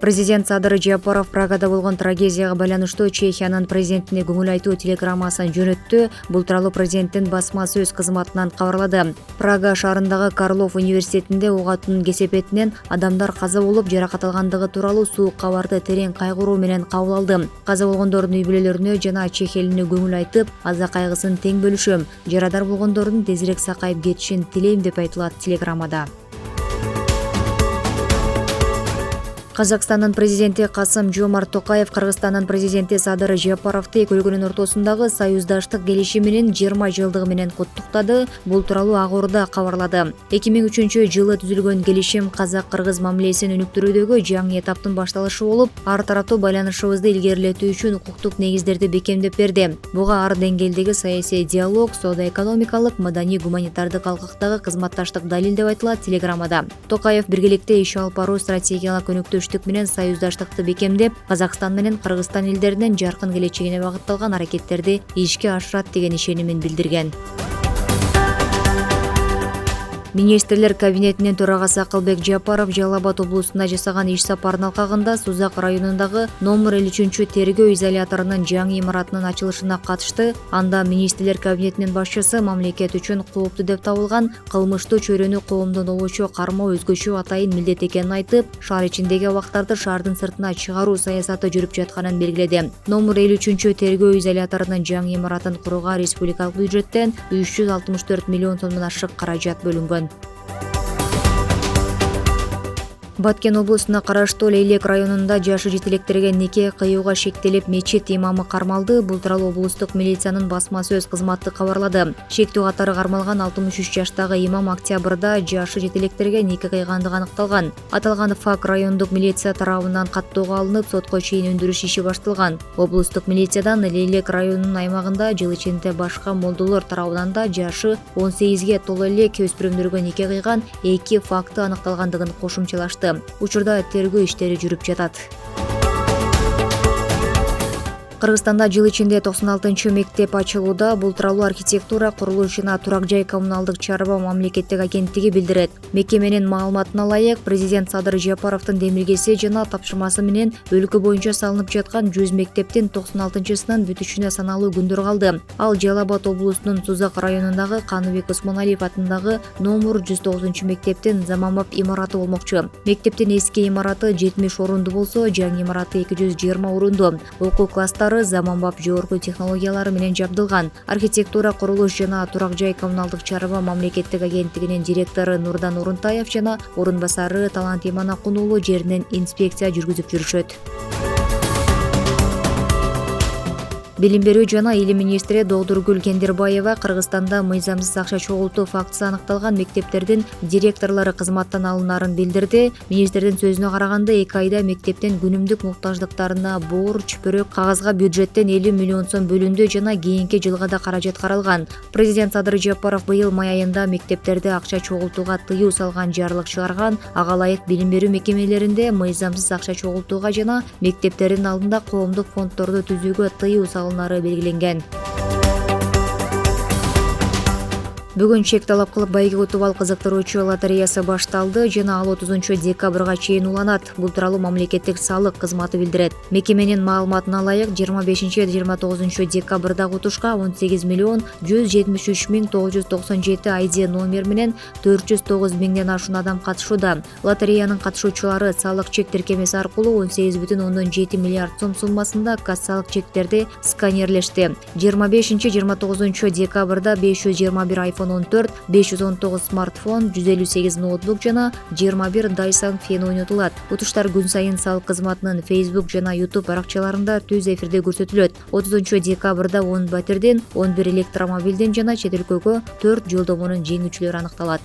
Президент Садыр Жапаров Прагада болгон трагедияга байланыштуу Чехиянын президентине көңүл айтуу телеграммасын жөнөттү. Бул тууралуу президенттин басма сөз кызматынан кабарлады. Прага шаарындагы Карлов университетинде ок атуунун кесепетинен адамдар каза болуп, жаракат алгандыгы тууралуу суук кабарды терең кайгыруу менен кабыл алдым. Каза болгондордун үй бүлөлөрүнө жана чех элине көңүл айтып, аза кайгысын тең бөлүшөм. Жарадар болгондордун тезирээк сакайып кетишин тилейм деп айтылат телеграммада. Казакстандын президенти Касым-Жомарт Токаев Кыргызстандын президенти Садыр Жапаровду эки өлкөнүн ортосундагы союздаштык келишиминин 20 жылдыгы менен куттуктады. Бул тууралуу Ак Орда кабарлады. 2003-жылы түзүлгөн келишим казак-кыргыз мамилесин өнүктүрүүдөгү жаңы этаптын башталышы болуп, ар тараптуу байланышыбызды илгерилетүү үчүн укуктук негиздерди бекемдеп берди. Буга ар деңгээлдеги саясий диалог, соода-экономикалык, маданий-гуманитардык алкактагы кызматташтык далил деп айтылат телеграммада. Токаев биргеликте иш алып баруу стратегиялык өнүктүш менен союздаштыкты бекемдеп, Казакстан менен Кыргызстан элдеринин жаркын келечегине багытталган аракеттерди ишке ашырат деген ишенимин билдирген. Министрлер кабинетинин төрагасы Акылбек Жапаров Жалал Абад облусуна жасаган иш сапарынын алкагында Сузак районундагы номер 53 тергөө изоляторунун жаңы имаратынын ачылышына катышты. Анда министрлер кабинетинин башчысы мамлекет үчүн кооптуу деп табылган кылмыштуу чөйрөнү коомдон обочо кармоо өзгөчө атайын милдет экенин айтып, шаар ичиндеги абактарды шаардын сыртына чыгаруу саясаты жүрүп жатканын белгиледи. Номер 53 тергөө изоляторунун жаңы имаратын курууга республикалык бюджеттен 364 миллион сомдон ашык каражат бөлүнгөн. Баткен облусуна караштуу Лейлек районунда жашы жетелектерге нике кыюуга шектелип, мечит имамы кармалды. Бул тууралуу облустук милициянын басма сөз кызматы кабарлады. Шектүү катары кармалган 63 жаштагы имам октябрда жашы жетелектерге нике кыйгандыгы аныкталган. Аталган факт райондук милиция тарабынан каттоого алынып, сотко чейин өндүрүш иши башталган. Облустук милициядан Лейлек районунун аймагында жыл ичинде башка молдолор тарабынан да жашы 18ге толо элек өспүрүмдөргө нике кыйган 2 факты аныкталгандыгын кошумчалашты. Учурда тергөө иштери жүрүп жатат. Кыргызстанда жыл ичинде 96 мектеп ачылууда. Бул тууралуу архитектура, курулуш жана турак жай коммуналдык чарба мамлекеттик агенттиги билдирет. Мекеменин маалыматына ылайык, президент Садыр Жапаровдун демилгеси жана тапшырмасы менен өлкө боюнча салынып жаткан 100 мектептин 96-сынын бүтүшүнө саналуу күндөр калды. Ал Жалал Абад облусунун Сузак районундагы Каныбек Усмоналиев атындагы номер 109 мектептин заманбап имараты болмокчу. Мектептин эски имараты 70 орунду болсо, жаңы имараты 220 орунду. Окуу класстары заманбап жогорку технологиялары менен жабдылган. Архитектура, курулуш жана турак жай коммуналдык чарба мамлекеттик агенттигинин директору Нурдан Орунтаев жана орун басары Талант Иманакун уулу жеринен инспекция жүргүзүп жүрүшөт. Билим берүү жана илим министри Доодургүл Кендирбаева Кыргызстанда мыйзамсыз акча чогултуу фактысы аныкталган мектептердин директорлору кызматтан алынаарын билдирди. Министрдин сөзүнө караганда, 2 айда мектептин күнүмдүк муктаждыктарына борч, чөйрөк кагазга бюджеттен 50 миллион сом бөлүндү жана кийинки жылга да каражат каралган. Президент Садыр Жапаров быйыл май айында мектептерде акча чогултууга тыюу салган жарлык чыгарган. Ага ылайык билим берүү мекемелеринде мыйзамсыз акча чогултууга жана мектептердин алдында коомдук фонддорду түзүүгө тыюу салынары белгиленген. Бүгүн чек талап кылып байге утуп ал кызыктыруучу лотереясы башталды жана ал 30 декабрга чейин уланат. Бул тууралуу мамлекеттик салык кызматы билдирет. Мекеменин маалыматына ылайык, 25-29 декабрдагы утушка 18 миллион 173 миң 997 ID номер менен 409 миңден ашуун адам катышууда. Лотереянын катышуучулары салык чек тиркемеси аркылуу 18,7 миллиард сом суммасында кассалык чектерди сканерлешти. 25-29 декабрда 521 iPhone 14, 519 смартфон, 158 ноутбук жана 21 Dyson фен ойнотулат. Утуштар күн сайын салык кызматынын Facebook жана YouTube баракчаларында түз эфирде көрсөтүлөт. 30 декабрда 10 батирдин, 11 электромобилдин жана чет өлкөгө 4 жолдомонун жеңүүчүлөрү аныкталат.